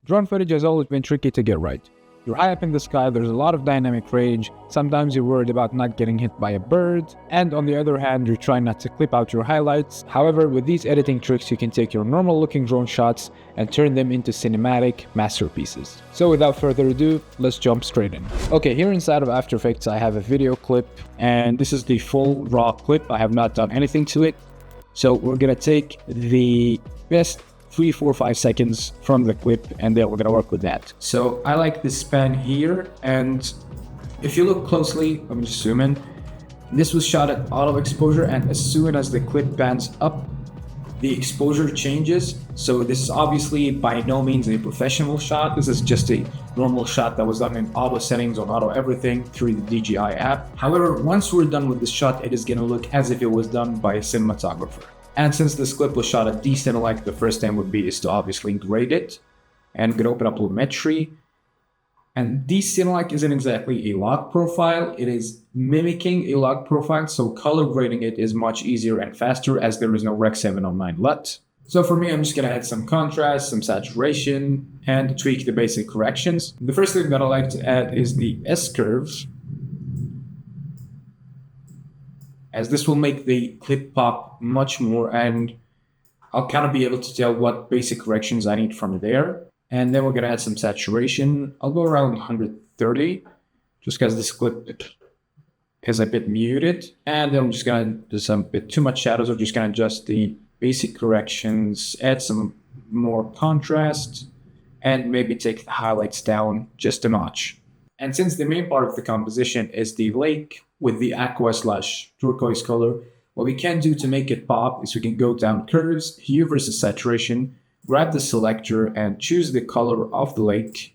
Drone footage has always been tricky to get right. You're high up in the sky, there's a lot of dynamic range, sometimes you're worried about not getting hit by a bird, and on the other hand, you're trying not to clip out your highlights. However, with these editing tricks, you can take your normal looking drone shots and turn them into cinematic masterpieces. So without further ado, let's jump straight in. Okay, here inside of After Effects, I have a video clip, and this is the full raw clip. I have not done anything to it. So we're gonna take the best 3, 4, 5 seconds from the clip, and then we're gonna work with that. So I like this span here, and if you look closely, let me just zoom in. This was shot at auto exposure, and as soon as the clip pans up, the exposure changes. So this is obviously by no means a professional shot. This is just a normal shot that was done in auto settings on auto everything through the DJI app. However, once we're done with this shot, it is gonna look as if it was done by a cinematographer. And since this clip was shot at D-Cinelike, the first thing would be is to obviously grade it. And I'm gonna open up Lumetri. And D-Cinelike isn't exactly a log profile, it is mimicking a log profile, so color grading it is much easier and faster as there is no Rec 709 LUT. So for me, I'm just gonna add some contrast, some saturation, and tweak the basic corrections. The first thing that I like to add is the S-curve, as this will make the clip pop much more, and I'll kind of be able to tell what basic corrections I need from there. And then we're gonna add some saturation. I'll go around 130, just because this clip is a bit muted. And then I'm just gonna do some bit too much shadows. I'm just gonna adjust the basic corrections, add some more contrast, and maybe take the highlights down just a notch. And since the main part of the composition is the lake with the aqua/turquoise color, what we can do to make it pop is we can go down curves, hue versus saturation, grab the selector and choose the color of the lake.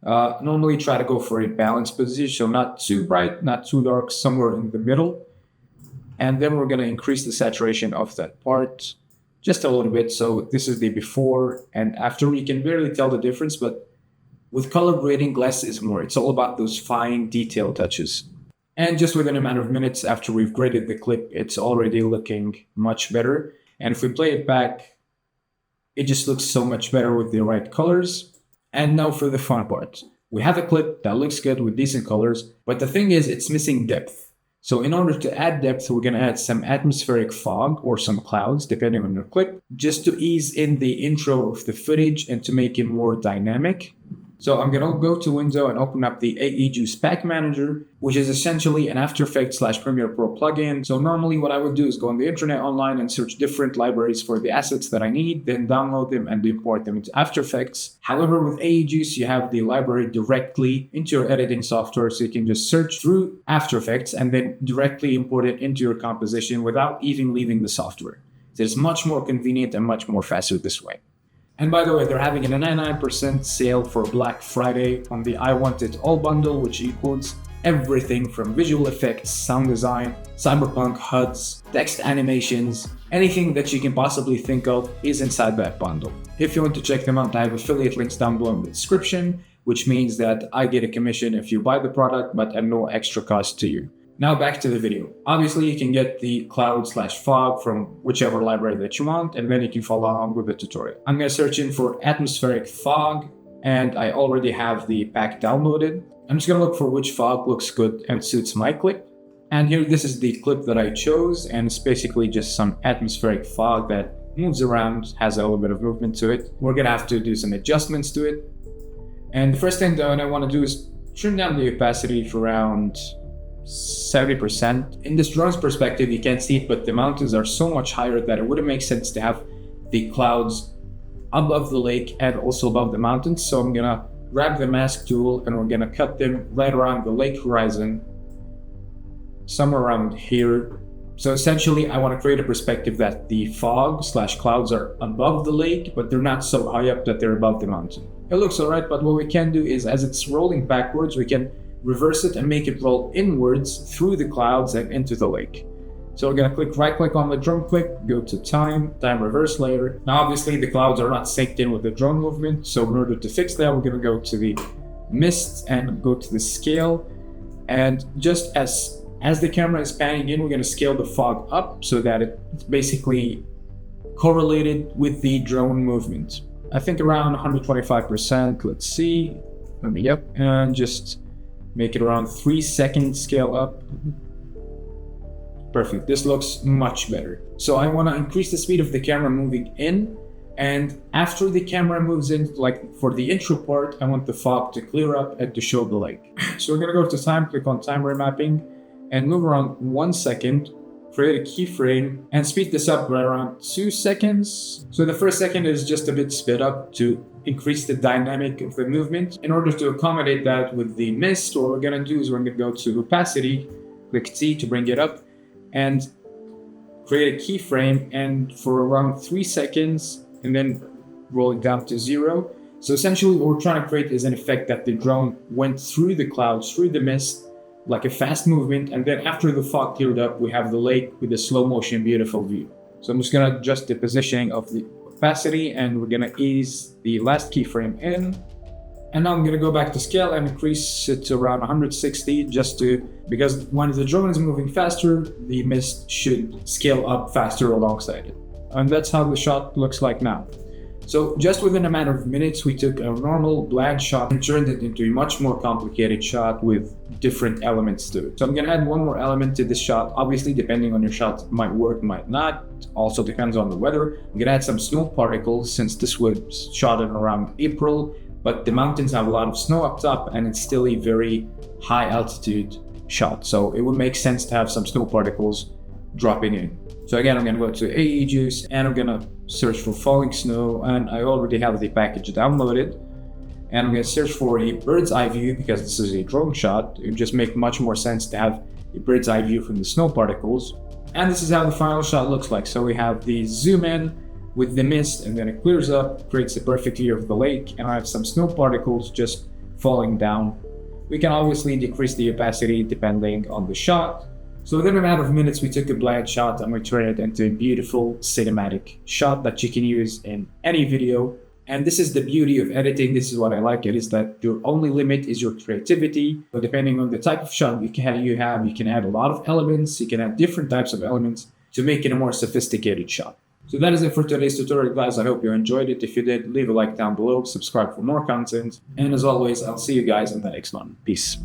Normally try to go for a balanced position, so not too bright, not too dark, somewhere in the middle. And then we're gonna increase the saturation of that part just a little bit. So this is the before and after. You can barely tell the difference, but with color grading, less is more. It's all about those fine detail touches. And just within a matter of minutes after we've graded the clip, it's already looking much better. And if we play it back, it just looks so much better with the right colors. And now for the fun part. We have a clip that looks good with decent colors, but the thing is it's missing depth. So in order to add depth, we're gonna add some atmospheric fog or some clouds, depending on your clip, just to ease in the intro of the footage and to make it more dynamic. So I'm gonna go to Window and open up the AEJuice Pack Manager, which is essentially an After Effects / Premiere Pro plugin. So normally what I would do is go on the internet online and search different libraries for the assets that I need, then download them and import them into After Effects. However, with AEJuice, you have the library directly into your editing software, so you can just search through After Effects and then directly import it into your composition without even leaving the software. So it's much more convenient and much more faster this way. And by the way, they're having a 99% sale for Black Friday on the I Want It All bundle, which includes everything from visual effects, sound design, cyberpunk HUDs, text animations, anything that you can possibly think of is inside that bundle. If you want to check them out, I have affiliate links down below in the description, which means that I get a commission if you buy the product, but at no extra cost to you. Now back to the video. Obviously, you can get the cloud/fog from whichever library that you want, and then you can follow along with the tutorial. I'm gonna search in for atmospheric fog, and I already have the pack downloaded. I'm just gonna look for which fog looks good and suits my clip. And here, this is the clip that I chose, and it's basically just some atmospheric fog that moves around, has a little bit of movement to it. We're gonna have to do some adjustments to it. And the first thing that I wanna do is trim down the opacity to around 70%. In this drone's perspective, you can't see it, but the mountains are so much higher that it wouldn't make sense to have the clouds above the lake and also above the mountains. So I'm gonna grab the mask tool and we're gonna cut them right around the lake horizon, somewhere around here. So essentially, I want to create a perspective that the fog/clouds are above the lake, but they're not so high up that they're above the mountain. It looks alright, but what we can do is, as it's rolling backwards, we can reverse it and make it roll inwards through the clouds and into the lake. So we're gonna right click on the drone clip, go to time reverse layer. Now obviously the clouds are not synced in with the drone movement, so in order to fix that, we're gonna go to the mist and go to the scale. And just as the camera is panning in, we're gonna scale the fog up so that it's basically correlated with the drone movement. I think around 125%. Let's see. Yep. And just make it around 3 seconds scale up. Perfect. This looks much better. So I want to increase the speed of the camera moving in. And after the camera moves in, like for the intro part, I want the fog to clear up and to show the lake. So we're going to go to time, click on time remapping, and move around 1 second, create a keyframe, and speed this up by around 2 seconds. So the first second is just a bit sped up to increase the dynamic of the movement. In order to accommodate that with the mist, what we're going to do is we're going to go to opacity, click T to bring it up, and create a keyframe, and for around 3 seconds, and then roll it down to 0. So essentially what we're trying to create is an effect that the drone went through the clouds, through the mist, like a fast movement, and then after the fog cleared up, we have the lake with a slow motion, beautiful view. So I'm just gonna adjust the positioning of the opacity, and we're gonna ease the last keyframe in. And now I'm gonna go back to scale and increase it to around 160, because when the drone is moving faster, the mist should scale up faster alongside it. And that's how the shot looks like now. So just within a matter of minutes, we took a normal bland shot and turned it into a much more complicated shot with different elements to it. So I'm gonna add one more element to this shot. Obviously, depending on your shot, it might work, might not. Also depends on the weather. I'm gonna add some snow particles since this was shot in around April, but the mountains have a lot of snow up top and it's still a very high altitude shot. So it would make sense to have some snow particles dropping in. So again, I'm gonna go to AE Juice and I'm gonna search for falling snow, and I already have the package downloaded. And I'm gonna search for a bird's eye view because this is a drone shot. It would just make much more sense to have a bird's eye view from the snow particles. And this is how the final shot looks like. So we have the zoom in with the mist, and then it clears up, creates a perfect view of the lake, and I have some snow particles just falling down. We can obviously decrease the opacity depending on the shot. So within a matter of minutes, we took a bland shot and we turned it into a beautiful cinematic shot that you can use in any video. And this is the beauty of editing. This is what I like. It is that your only limit is your creativity. But depending on the type of shot you can add a lot of elements. You can add different types of elements to make it a more sophisticated shot. So that is it for today's tutorial, guys. I hope you enjoyed it. If you did, leave a like down below, subscribe for more content. And as always, I'll see you guys in the next one. Peace.